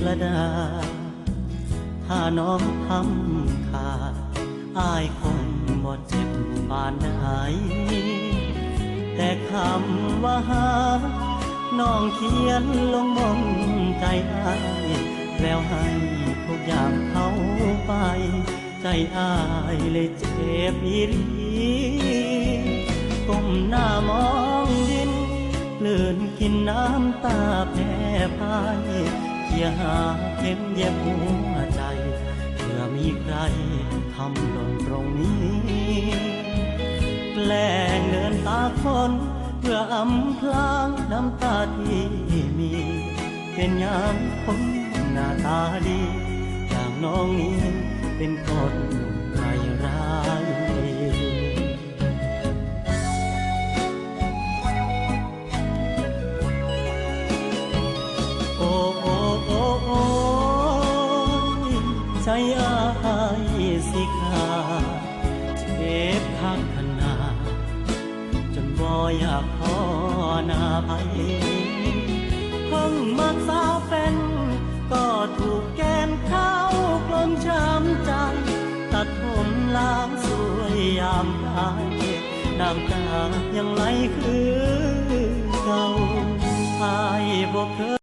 ระดาถ้าน้องทำขาดอายคงบ่เจ็บปานใดแต่คำว่าหาน้องเขียนลงบนใจอายแล้วให้ทุกอย่างเขาไปใจอายเลยเจ็บอีหลีก้มหน้ามองดินเลื่อนกินน้ำตาแผ่พายเคียหาเข็มเย็บหัวใจเพื่อมีใครทำหล่นตรงนี้แกล้งเดินตาคนเพื่ออำพรางน้ำตาที่มีเป็นอย่างคนหน้าตาดีอย่างน้องนี้เป็นคนใจร้ายโอ้โอ้โอ้โอ้ใจอายสิขาดเจ็บข้างขนาดจนบ่อยากขอหน้าไปเพิ่งมาสาวเป็นก็ถูกแกนเข้ากลมช้ำใจตัดผมล้างสวยยามตายน้ำตายังไหลคือเก่าอายบ่เคย